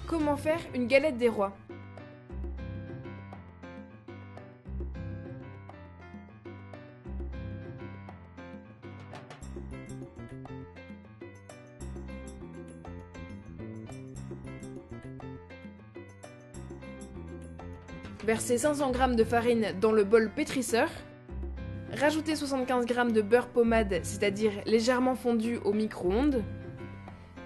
Comment faire une galette des rois? Versez 500 g de farine dans le bol pétrisseur. Rajoutez 75 g de beurre pommade, c'est-à-dire légèrement fondu au micro-ondes.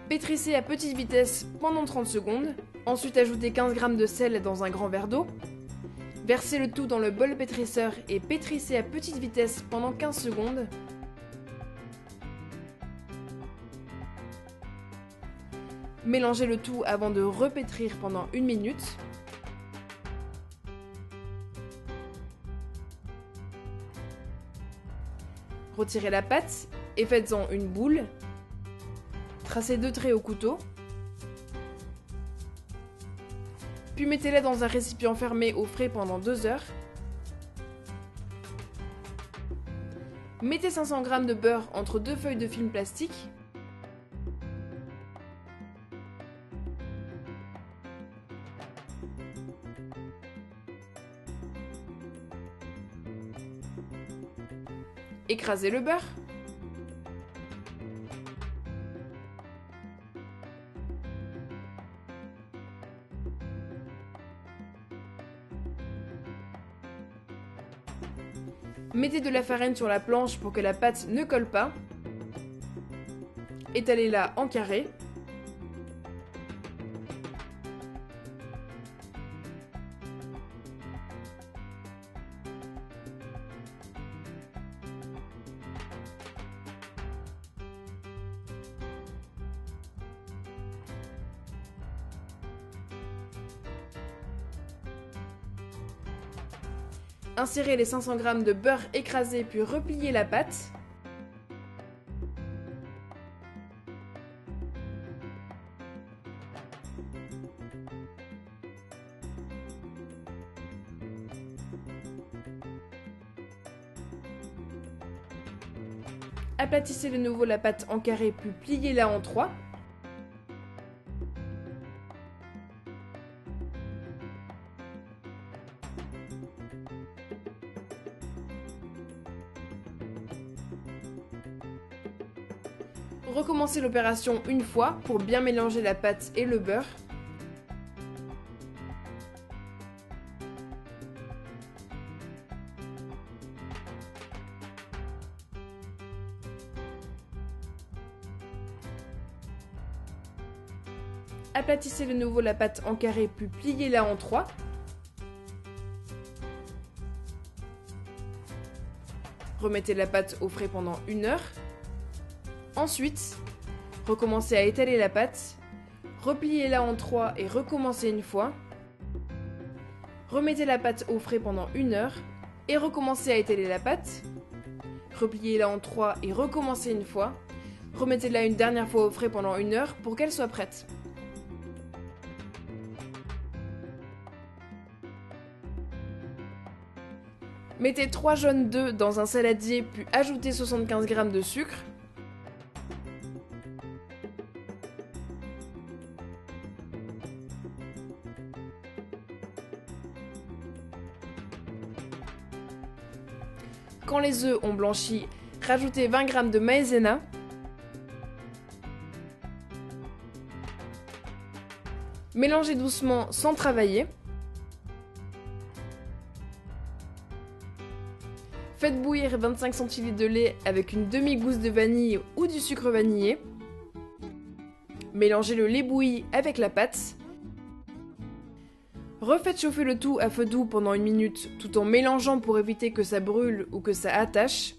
Pétrissez à petite vitesse pendant 30 secondes. Ensuite, ajoutez 15 g de sel dans un grand verre d'eau. Versez le tout dans le bol pétrisseur et pétrissez à petite vitesse pendant 15 secondes. Mélangez le tout avant de repétrir pendant 1 minute. Retirez la pâte et faites-en une boule. Tracez 2 traits au couteau. Puis mettez-la dans un récipient fermé au frais pendant 2 heures. Mettez 500 g de beurre entre 2 feuilles de film plastique. Écrasez le beurre. Mettez de la farine sur la planche pour que la pâte ne colle pas. Étalez-la en carré. Insérez les 500 g de beurre écrasé puis repliez la pâte. Aplatissez de nouveau la pâte en carré puis pliez-la en 3. Recommencez l'opération une fois pour bien mélanger la pâte et le beurre. Aplatissez de nouveau la pâte en carré puis pliez-la en 3. Remettez la pâte au frais pendant 1 heure. Ensuite, recommencez à étaler la pâte, repliez-la en 3 et recommencez une fois. Remettez la pâte au frais pendant 1 heure et recommencez à étaler la pâte. Repliez-la en 3 et recommencez une fois. Remettez-la une dernière fois au frais pendant 1 heure pour qu'elle soit prête. Mettez 3 jaunes d'œufs dans un saladier puis ajoutez 75 g de sucre. Quand les œufs ont blanchi, rajoutez 20 g de maïzena. Mélangez doucement sans travailler. Faites bouillir 25 cl de lait avec une demi-gousse de vanille ou du sucre vanillé. Mélangez le lait bouilli avec la pâte. Refaites chauffer le tout à feu doux pendant 1 minute tout en mélangeant pour éviter que ça brûle ou que ça attache.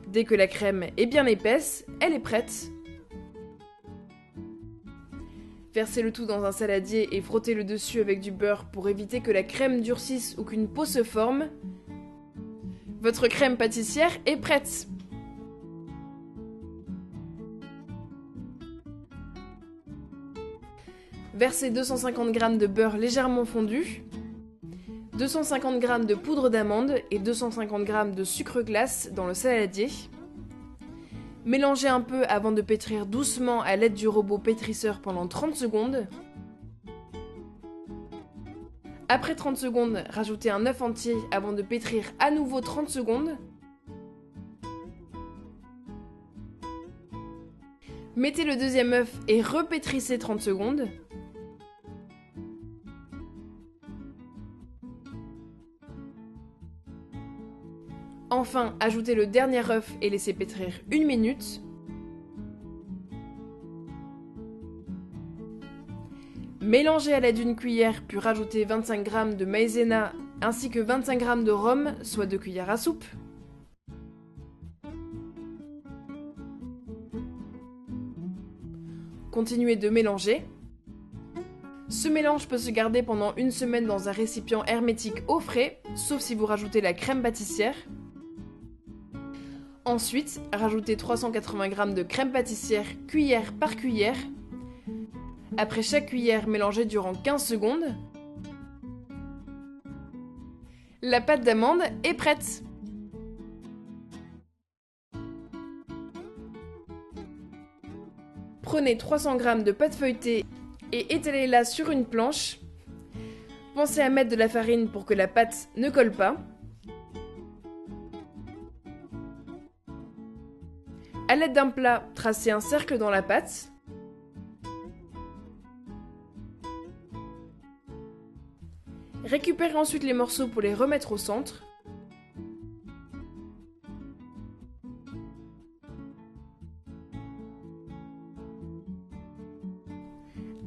Dès que la crème est bien épaisse, elle est prête. Versez le tout dans un saladier et frottez le dessus avec du beurre pour éviter que la crème durcisse ou qu'une peau se forme. Votre crème pâtissière est prête. Versez 250 g de beurre légèrement fondu. 250 g de poudre d'amande et 250 g de sucre glace dans le saladier. Mélangez un peu avant de pétrir doucement à l'aide du robot pétrisseur pendant 30 secondes. Après 30 secondes, rajoutez un œuf entier avant de pétrir à nouveau 30 secondes. Mettez le deuxième œuf et repétrissez 30 secondes. Enfin, ajoutez le dernier œuf et laissez pétrir 1 minute. Mélangez à l'aide d'une cuillère, puis rajoutez 25 g de maïzena ainsi que 25 g de rhum, soit 2 cuillères à soupe. Continuez de mélanger. Ce mélange peut se garder pendant 1 semaine dans un récipient hermétique au frais, sauf si vous rajoutez la crème pâtissière. Ensuite, rajoutez 380 g de crème pâtissière cuillère par cuillère. Après chaque cuillère, mélangez durant 15 secondes. La pâte d'amande est prête. Prenez 300 g de pâte feuilletée et étalez-la sur une planche. Pensez à mettre de la farine pour que la pâte ne colle pas. À l'aide d'un plat, tracez un cercle dans la pâte. Récupérez ensuite les morceaux pour les remettre au centre.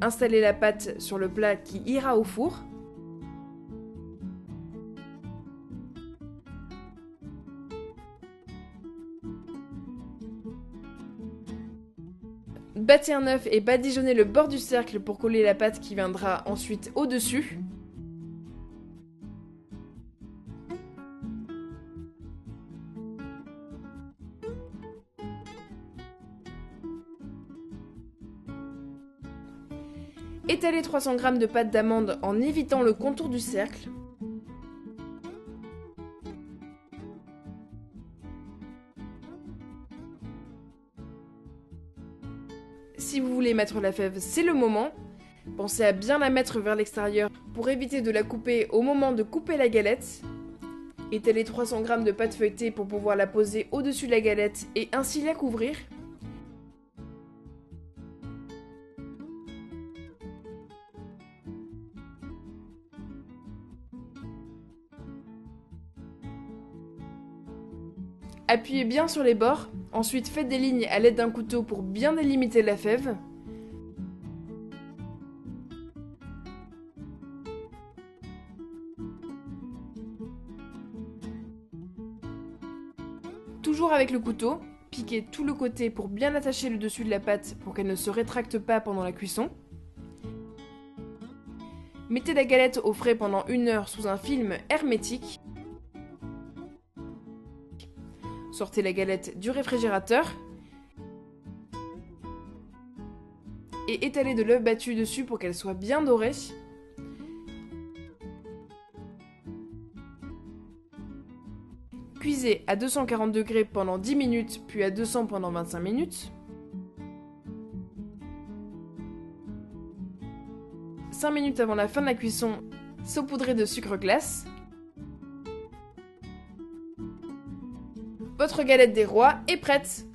Installez la pâte sur le plat qui ira au four. Battez un œuf et badigeonnez le bord du cercle pour coller la pâte qui viendra ensuite au-dessus. Étalez 300 g de pâte d'amande en évitant le contour du cercle. Si vous voulez mettre la fève, c'est le moment. Pensez à bien la mettre vers l'extérieur pour éviter de la couper au moment de couper la galette. Étalez 300 g de pâte feuilletée pour pouvoir la poser au-dessus de la galette et ainsi la couvrir. Appuyez bien sur les bords, ensuite faites des lignes à l'aide d'un couteau pour bien délimiter la fève. Toujours avec le couteau, piquez tout le côté pour bien attacher le dessus de la pâte pour qu'elle ne se rétracte pas pendant la cuisson. Mettez la galette au frais pendant 1 heure sous un film hermétique. Sortez la galette du réfrigérateur et étalez de l'œuf battu dessus pour qu'elle soit bien dorée. Cuisez à 240 degrés pendant 10 minutes, puis à 200 pendant 25 minutes. 5 minutes avant la fin de la cuisson, saupoudrez de sucre glace. Votre galette des rois est prête!